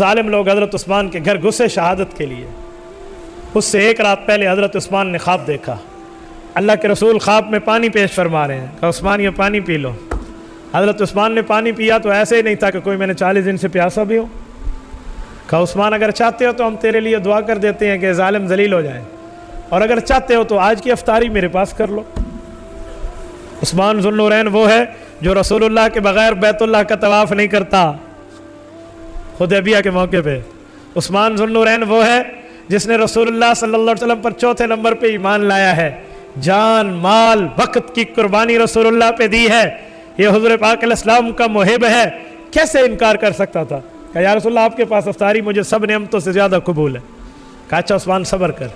ظالم لوگ حضرت عثمان کے گھر گھسے شہادت کے لیے۔ اس سے ایک رات پہلے حضرت عثمان نے خواب دیکھا، اللہ کے رسول خواب میں پانی پیش فرما رہے ہیں، کہا عثمان یہ پانی پی لو۔ حضرت عثمان نے پانی پیا تو ایسے ہی نہیں تھا کہ کوئی میں نے 40 دن سے پیاسا بھی ہو۔ کہا عثمان اگر چاہتے ہو تو ہم تیرے لیے دعا کر دیتے ہیں کہ ظالم ذلیل ہو جائیں، اور اگر چاہتے ہو تو آج کی افطاری میرے پاس کر لو۔ عثمان ذو النورین وہ ہے جو رسول اللہ کے بغیر بیت اللہ کا طواف نہیں کرتا حدیبیہ کے موقع پہ۔ عثمان ذو النورین وہ ہے جس نے رسول اللہ صلی اللہ علیہ وسلم پر چوتھے نمبر پہ ایمان لایا ہے، جان مال وقت کی قربانی رسول اللہ پہ دی ہے، یہ حضور پاک علیہ السلام کا محب ہے، کیسے انکار کر سکتا تھا؟ کہا یا رسول اللہ آپ کے پاس افطاری مجھے سب نعمتوں سے زیادہ قبول ہے۔ کہا اچھا عثمان صبر کر۔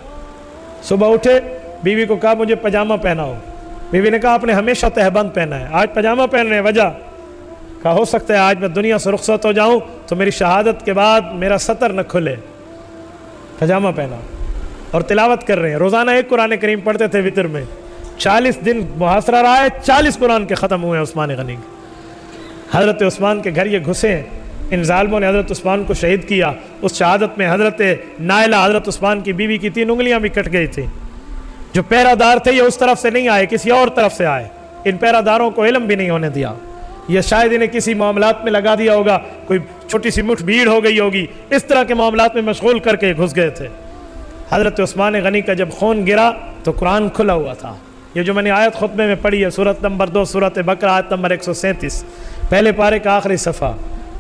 صبح اٹھے، بیوی کو کہا مجھے پجامہ پہناؤ، بیوی نے کہا آپ نے ہمیشہ تہبند پہنا ہے، آج پجامہ پہن رہے ہیں، وجہ؟ کہا ہو سکتا ہے آج میں دنیا سے رخصت ہو جاؤں تو میری شہادت کے بعد میرا سطر نہ کھلے۔ پجامہ پہنا اور تلاوت کر رہے ہیں، روزانہ ایک قرآن کریم پڑھتے تھے وطر میں، 40 دن محاصرہ رہا ہے، 40 قرآن کے ختم ہوئے ہیں عثمان غنی کے۔ حضرت عثمان کے گھر یہ گھسے ہیں، ان ظالموں نے حضرت عثمان کو شہید کیا۔ اس شہادت میں حضرت نائلہ حضرت عثمان کی بیوی کی 3 انگلیاں بھی کٹ گئی تھی۔ جو پیرا دار تھے یہ اس طرف سے نہیں آئے، کسی اور طرف سے آئے، ان پیرا داروں کو علم بھی نہیں ہونے دیا، یہ شاید انہیں کسی معاملات میں لگا دیا ہوگا، کوئی چھوٹی سی مٹھ بھیڑ ہو گئی ہوگی، اس طرح کے معاملات میں مشغول کر کے گھس گئے تھے۔ حضرت عثمان غنی کا جب خون گرا تو قرآن کھلا ہوا تھا۔ یہ جو میں نے آیت خطبے میں پڑھی ہے، سورت نمبر 2 سورت بقرہ آیت نمبر 137، پہلے پارے کا آخری صفحہ،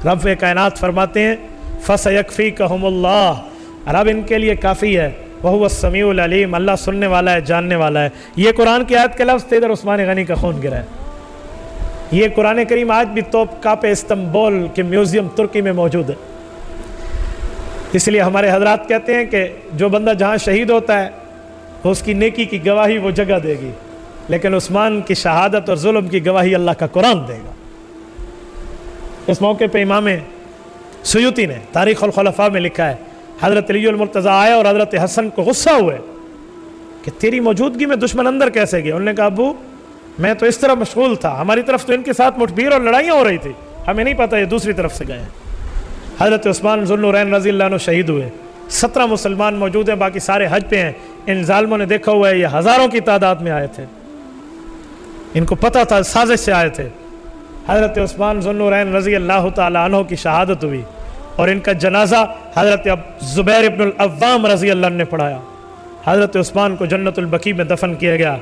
رب کائنات فرماتے ہیں فَسَيَكْفِيكَهُمُ اللَّهُ، رب ان کے لیے کافی ہے، وَهُوَ السَّمِيعُ الْعَلِيمُ، اللہ سننے والا ہے، جاننے والا ہے۔ یہ قرآن کی آیت کے لفظ تھے، ادھر عثمان غنی کا خون گرا ہے۔ یہ قرآن کریم آج بھی توپ کاپ استنبول کے میوزیم ترکی میں موجود ہے۔ اس لیے ہمارے حضرات کہتے ہیں کہ جو بندہ جہاں شہید ہوتا ہے اس کی نیکی کی گواہی وہ جگہ دے گی، لیکن عثمان کی شہادت اور ظلم کی گواہی اللہ کا قرآن دے گا۔ اس موقع پہ امام سیوطی نے تاریخ الخلفاء میں لکھا ہے، حضرت علی المرتضیٰ آئے اور حضرت حسن کو غصہ ہوئے کہ تیری موجودگی میں دشمن اندر کیسے گئے؟ انہوں نے کہا ابو میں تو اس طرح مشغول تھا، ہماری طرف تو ان کے ساتھ مٹھ بھیڑ اور لڑائیاں ہو رہی تھی، ہمیں نہیں پتہ یہ دوسری طرف سے گئے ہیں۔ حضرت عثمان ذو النورین رضی اللہ عنہ شہید ہوئے، 17 مسلمان موجود ہیں، باقی سارے حج پہ ہیں۔ ان ظالموں نے دیکھا ہوا ہے یہ ہزاروں کی تعداد میں آئے تھے، ان کو پتہ تھا سازش سے آئے تھے۔ حضرت عثمان ذو النورین رضی اللہ تعالی عنہ کی شہادت ہوئی اور ان کا جنازہ حضرت زبیر ابن العوام رضی اللہ عنہ نے پڑھایا۔ حضرت عثمان کو جنت البقیع میں دفن کیا گیا۔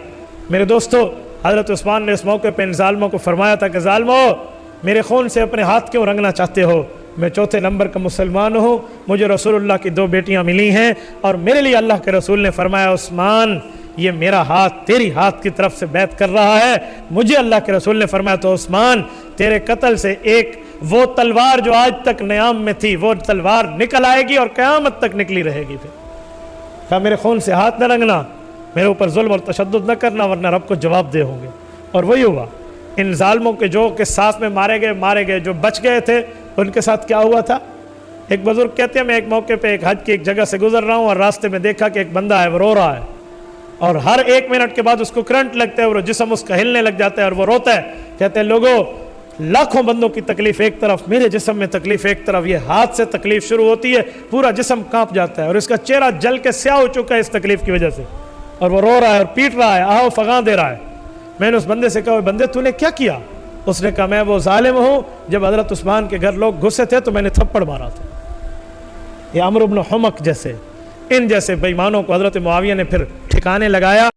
میرے دوستو، حضرت عثمان نے اس موقع پہ ان ظالموں کو فرمایا تھا کہ ظالموں میرے خون سے اپنے ہاتھ کیوں رنگنا چاہتے ہو؟ میں چوتھے نمبر کا مسلمان ہوں، مجھے رسول اللہ کی 2 بیٹیاں ملی ہیں، اور میرے لیے اللہ کے رسول نے فرمایا عثمان یہ میرا ہاتھ تیری ہاتھ کی طرف سے بیعت کر رہا ہے۔ مجھے اللہ کے رسول نے فرمایا تو عثمان تیرے قتل سے ایک وہ تلوار جو آج تک نیام میں تھی وہ تلوار نکل آئے گی اور قیامت تک نکلی رہے گی۔ پھر کہا میرے خون سے ہاتھ نہ رنگنا، میرے اوپر ظلم اور تشدد نہ کرنا، ورنہ رب کو جواب دے ہوں گے۔ اور وہی ہوا، ان ظالموں کے جو قصاص میں مارے گئے، جو بچ گئے تھے ان کے ساتھ کیا ہوا تھا؟ ایک بزرگ کہتے ہیں میں ایک موقع پہ ایک حج کی ایک جگہ سے گزر رہا ہوں اور راستے میں دیکھا کہ ایک بندہ ہے وہ رو رہا ہے، اور ہر 1 منٹ کے بعد اس کو کرنٹ لگتا ہے اور جسم اس کا ہلنے لگ جاتا ہے اور وہ روتا ہے۔ کہتے ہیں لوگوں لاکھوں بندوں کی تکلیف ایک طرف، میرے جسم میں تکلیف ایک طرف، یہ ہاتھ سے تکلیف شروع ہوتی ہے، پورا جسم کانپ جاتا ہے اور اس کا چہرہ جل کے سیاہ ہو چکا ہے اس تکلیف کی وجہ سے، اور وہ رو رہا ہے اور پیٹ رہا ہے، آہو فغاں دے رہا ہے۔ میں نے اس بندے سے کہا بندے تو نے کیا کیا؟ اس نے کہا میں وہ ظالم ہوں جب حضرت عثمان کے گھر لوگ گھسے تھے تو میں نے تھپڑ مارا تھا۔ یہ عمرو بن حمق جیسے ان جیسے بے ایمانوں کو حضرت معاویہ نے پھر ٹھکانے لگایا۔